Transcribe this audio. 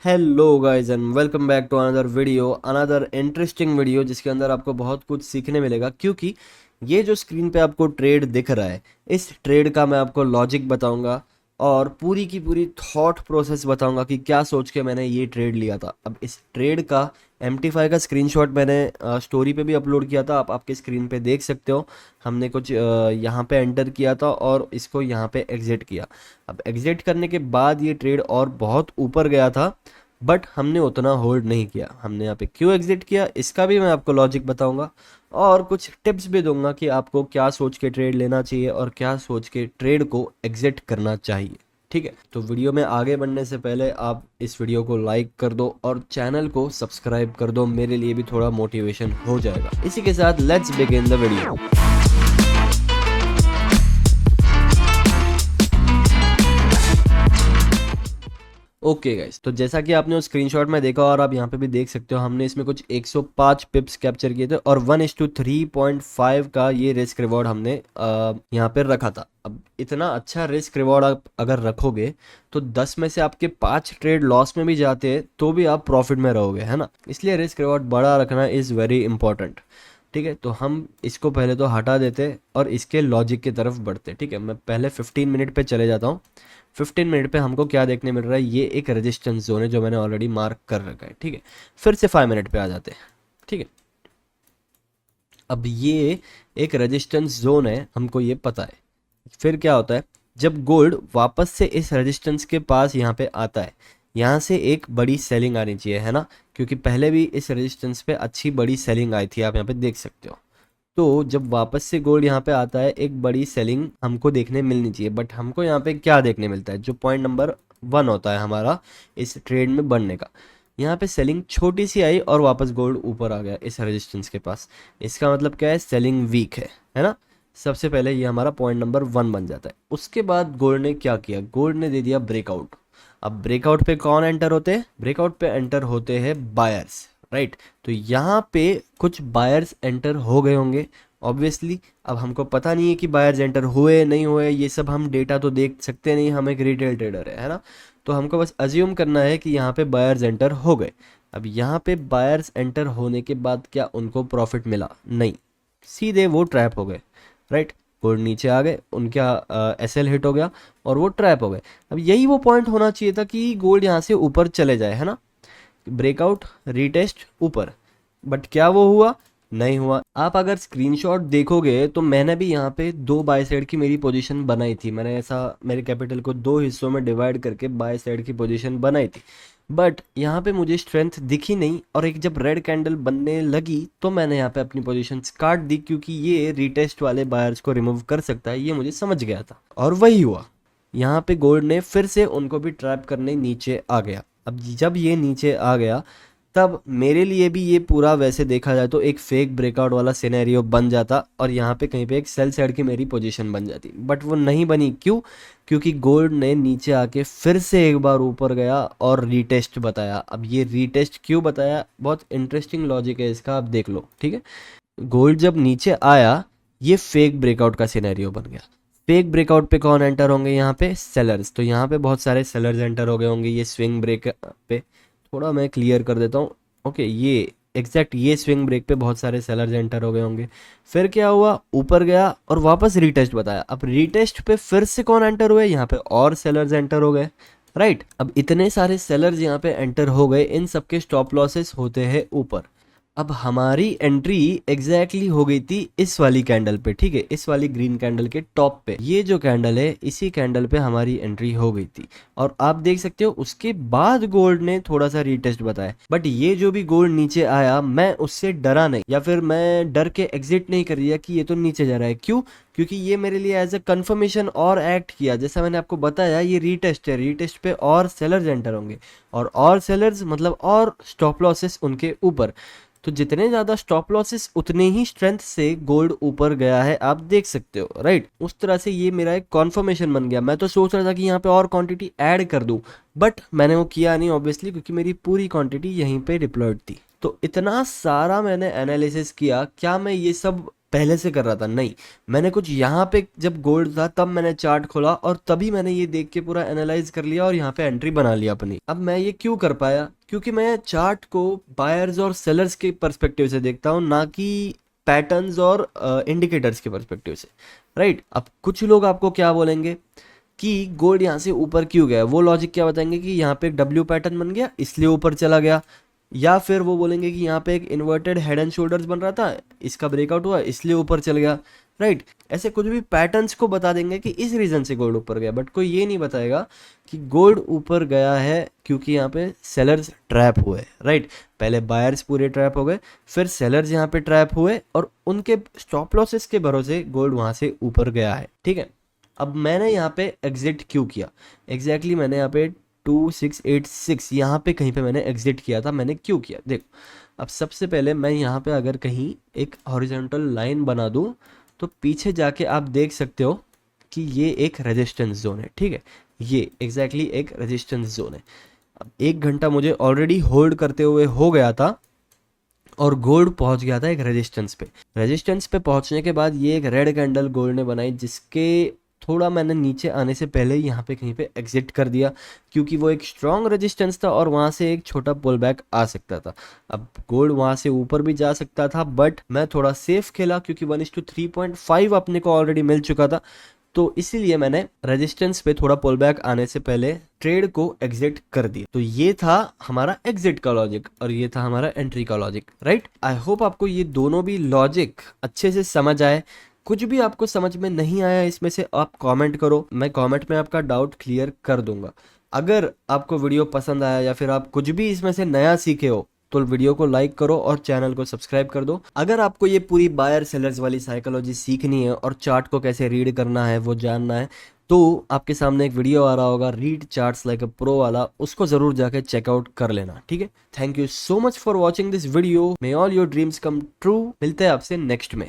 Hello guys and welcome back to another interesting video जिसके अंदर आपको बहुत कुछ सीखने मिलेगा। क्योंकि ये जो स्क्रीन पे आपको ट्रेड दिख रहा है, इस ट्रेड का मैं आपको लॉजिक बताऊंगा और पूरी की पूरी थॉट प्रोसेस बताऊंगा कि क्या सोच के मैंने ये ट्रेड लिया था। अब इस ट्रेड का MT5 का स्क्रीनशॉट मैंने स्टोरी पे भी अपलोड किया था, आप आपके स्क्रीन पे देख सकते हो। हमने कुछ यहाँ पे एंटर किया था और इसको यहाँ पे एग्जिट किया। अब एग्जिट करने के बाद ये ट्रेड और बहुत ऊपर गया था, बट हमने उतना होल्ड नहीं किया। हमने यहाँ पे क्यों एग्जिट किया इसका भी मैं आपको लॉजिक बताऊंगा और कुछ टिप्स भी दूंगा कि आपको क्या सोच के ट्रेड लेना चाहिए और क्या सोच के ट्रेड को एग्जिट करना चाहिए। ठीक है, तो वीडियो में आगे बढ़ने से पहले आप इस वीडियो को लाइक कर दो और चैनल को सब्सक्राइब कर दो, मेरे लिए भी थोड़ा मोटिवेशन हो जाएगा। इसी के साथ let's begin the video. Okay guys, तो जैसा कि आपने उस स्क्रीनशॉट में देखा और आप यहाँ पे भी देख सकते हो, हमने इसमें कुछ 105 पिप्स कैप्चर किए थे और 1:3.5 का ये रिस्क रिवॉर्ड हमने यहाँ पे रखा था। अब इतना अच्छा रिस्क रिवॉर्ड आप अगर रखोगे तो 10 में से आपके 5 ट्रेड लॉस में भी जाते हैं तो भी आप प्रॉफिट में रहोगे, है ना। इसलिए रिस्क रिवॉर्ड बड़ा रखना इज़ वेरी इंपॉर्टेंट। ठीक है, तो हम इसको पहले तो हटा देते और इसके लॉजिक की तरफ बढ़ते। ठीक है, मैं पहले 15 मिनट पे चले जाता हूँ। 15 मिनट पे हमको क्या देखने मिल रहा है, ये एक रेजिस्टेंस जोन है जो मैंने ऑलरेडी मार्क कर रखा है। ठीक है, फिर से 5 मिनट पे आ जाते हैं। ठीक है, अब ये एक रेजिस्टेंस जोन है, हमको ये पता है। फिर क्या होता है, जब गोल्ड वापस से इस रेजिस्टेंस के पास यहाँ पे आता है, यहाँ से एक बड़ी सेलिंग आनी चाहिए, है ना। क्योंकि पहले भी इस रेजिस्टेंस पे अच्छी बड़ी सेलिंग आई थी, आप यहाँ पे देख सकते हो। तो जब वापस से गोल्ड यहाँ पे आता है, एक बड़ी सेलिंग हमको देखने मिलनी चाहिए। बट हमको यहाँ पे क्या देखने मिलता है, जो पॉइंट नंबर 1 होता है हमारा इस ट्रेड में बनने का, यहाँ पे सेलिंग छोटी सी आई और वापस गोल्ड ऊपर आ गया इस रेजिस्टेंस के पास। इसका मतलब क्या है, सेलिंग वीक है ना। सबसे पहले ये हमारा पॉइंट नंबर 1 बन जाता है। उसके बाद गोल्ड ने क्या किया, गोल्ड ने दे दिया ब्रेकआउट। अब ब्रेकआउट पे कौन एंटर होते हैं, ब्रेकआउट पे एंटर होते हैं बायर्स, राइट। तो यहाँ पे कुछ बायर्स एंटर हो गए होंगे ऑब्वियसली। अब हमको पता नहीं है कि बायर्स एंटर हुए नहीं हुए, ये सब हम डेटा तो देख सकते नहीं, हम एक रिटेल ट्रेडर है ना। तो हमको बस अज्यूम करना है कि यहाँ पे बायर्स एंटर हो गए। अब यहाँ पे बायर्स एंटर होने के बाद क्या उनको प्रॉफिट मिला, नहीं, सीधे वो ट्रैप हो गए, राइट। गोल्ड नीचे आ गए, उनका SL हिट हो गया और वो ट्रैप हो गए। अब यही वो पॉइंट होना चाहिए था कि गोल्ड यहाँ से ऊपर चले जाए, है ना। ब्रेकआउट, रीटेस्ट, ऊपर। बट क्या वो हुआ, नहीं हुआ। आप अगर स्क्रीनशॉट देखोगे तो मैंने भी यहाँ पे 2 बाय साइड की मेरी पोजीशन बनाई थी। मैंने ऐसा मेरे कैपिटल को 2 हिस्सों में डिवाइड करके बाय साइड की पोजीशन बनाई थी। बट यहाँ पे मुझे स्ट्रेंथ दिखी नहीं और एक जब रेड कैंडल बनने लगी तो मैंने यहाँ पे अपनी पोजीशन काट दी, क्योंकि ये रीटेस्ट वाले बायर्स को रिमूव कर सकता है, ये मुझे समझ गया था और वही हुआ। यहाँ पे गोल्ड ने फिर से उनको भी ट्रैप करने नीचे आ गया। अब जब ये नीचे आ गया तब मेरे लिए भी ये पूरा वैसे देखा जाए तो एक फेक ब्रेकआउट वाला सिनेरियो बन जाता और यहाँ पे कहीं पे एक सेल साइड की मेरी पोजीशन बन जाती। बट वो नहीं बनी, क्यों, क्योंकि गोल्ड ने नीचे आके फिर से एक बार ऊपर गया और रीटेस्ट बताया। अब ये रीटेस्ट क्यों बताया, बहुत इंटरेस्टिंग लॉजिक है इसका, आप देख लो। ठीक है, गोल्ड जब नीचे आया ये फेक ब्रेकआउट का सिनेरियो बन गया। फेक ब्रेकआउट पे कौन एंटर होंगे, यहाँ पे सेलर्स। तो यहाँ पे बहुत सारे सेलर्स एंटर हो गए होंगे ये स्विंग ब्रेक पे। थोड़ा मैं क्लियर कर देता हूँ। ओके, ये स्विंग ब्रेक पे बहुत सारे सेलर्स एंटर हो गए होंगे। फिर क्या हुआ, ऊपर गया और वापस रीटेस्ट बताया। अब रीटेस्ट पे फिर से कौन एंटर हुए, यहाँ पे और सेलर्स एंटर हो गए, राइट। अब इतने सारे सेलर्स यहाँ पे एंटर हो गए, इन सबके स्टॉप लॉसेस होते हैं ऊपर। अब हमारी एंट्री एग्जैक्टली हो गई थी इस वाली कैंडल पे, ठीक है, इस वाली ग्रीन कैंडल के टॉप पे। ये जो कैंडल है इसी कैंडल पे हमारी एंट्री हो गई थी और आप देख सकते हो उसके बाद गोल्ड ने थोड़ा सा रीटेस्ट बताया। बट ये जो भी गोल्ड नीचे आया मैं उससे डरा नहीं या फिर मैं डर के एग्जिट नहीं कर दिया कि ये तो नीचे जा रहा है। क्यों, क्योंकि ये मेरे लिए एज अ कंफर्मेशन और एक्ट किया। जैसा मैंने आपको बताया ये रीटेस्ट है, रीटेस्ट पे और सेलर्स एंटर होंगे और सेलर्स मतलब और स्टॉप लॉसेस उनके ऊपर। तो जितने ज़्यादा स्टॉप लॉसेस उतने ही स्ट्रेंथ से गोल्ड ऊपर गया है, आप देख सकते हो, राइट। उस तरह से ये मेरा एक कॉन्फर्मेशन बन गया। मैं तो सोच रहा था कि यहाँ पे और क्वांटिटी ऐड कर दूं, बट मैंने वो किया नहीं ऑब्वियसली, क्योंकि मेरी पूरी क्वांटिटी यहीं पे डिप्लॉयड थी। तो इतना सारा मैंने एनालिसिस किया, क्या मैं ये सब पहले से कर रहा था, नहीं। मैंने कुछ यहाँ पे जब गोल्ड था तब मैंने चार्ट खोला और तभी मैंने ये देख के पूरा एनालाइज कर लिया और यहाँ पे एंट्री बना लिया अपनी। अब मैं ये क्यों कर पाया? क्योंकि मैं चार्ट को बायर्स और सेलर्स के पर्सपेक्टिव से देखता हूँ, ना कि पैटर्न्स और इंडिकेटर्स के पर्सपेक्टिव से, राइट। अब कुछ लोग आपको क्या बोलेंगे कि गोल्ड यहाँ से ऊपर क्यों गया, वो लॉजिक क्या बताएंगे कि यहाँ पे एक डब्ल्यू पैटर्न बन गया इसलिए ऊपर चला गया, या फिर वो बोलेंगे कि यहाँ पे एक इन्वर्टेड हेड एंड शोल्डर्स बन रहा था, इसका ब्रेकआउट हुआ इसलिए ऊपर चल गया, राइट। ऐसे कुछ भी पैटर्न्स को बता देंगे कि इस रीजन से गोल्ड ऊपर गया, बट कोई ये नहीं बताएगा कि गोल्ड ऊपर गया है क्योंकि यहाँ पे सेलर्स ट्रैप हुए, राइट। पहले बायर्स पूरे ट्रैप हो गए, फिर सेलर्स यहाँ पे ट्रैप हुए और उनके स्टॉप लॉसेस के भरोसे गोल्ड वहाँ से ऊपर गया है, ठीक है। अब मैंने यहाँ पे एग्जिट क्यों किया? एग्जैक्टली मैंने यहाँ पे 2686 यहाँ पे कहीं पे मैंने एग्जिट किया था। मैंने क्यों किया देखो, अब सबसे पहले मैं यहाँ पे अगर कहीं एक हॉरिजॉन्टल लाइन बना दूँ तो पीछे जाके आप देख सकते हो कि ये एक रेजिस्टेंस जोन है, ठीक है। ये एग्जैक्टली एक रेजिस्टेंस जोन है। अब 1 घंटा मुझे ऑलरेडी होल्ड करते हुए हो गया था और गोल्ड पहुंच गया था एक रेजिस्टेंस पे पहुंचने के बाद ये एक रेड कैंडल गोल्ड ने बनाई, जिसके थोड़ा मैंने नीचे आने से पहले ही यहाँ पे कहीं पे एग्जिट कर दिया क्योंकि वो एक स्ट्रॉन्ग रेजिस्टेंस था और वहाँ से एक छोटा पुल बैक आ सकता था। अब गोल्ड वहाँ से ऊपर भी जा सकता था, बट मैं थोड़ा सेफ खेला क्योंकि 1:3.5 अपने को ऑलरेडी मिल चुका था, तो इसीलिए मैंने रेजिस्टेंस पे थोड़ा पुल बैक आने से पहले ट्रेड को एग्जिट कर दिया। तो ये था हमारा एग्जिट का लॉजिक और ये था हमारा एंट्री का लॉजिक, राइट। आई होप आपको ये दोनों भी लॉजिक अच्छे से समझ आए। कुछ भी आपको समझ में नहीं आया इसमें से आप कमेंट करो, मैं कमेंट में आपका डाउट क्लियर कर दूंगा। अगर आपको वीडियो पसंद आया या फिर आप कुछ भी इसमें से नया सीखे हो तो वीडियो को लाइक करो और चैनल को सब्सक्राइब कर दो। अगर आपको ये पूरी बायर सेलर्स वाली साइकोलॉजी सीखनी है और चार्ट को कैसे रीड करना है वो जानना है, तो आपके सामने एक वीडियो आ रहा होगा read charts like a pro वाला, उसको जरूर जाके चेकआउट कर लेना, ठीक है। Thank you so much for watching this video, may all your dreams come true. मिलते हैं आपसे नेक्स्ट में।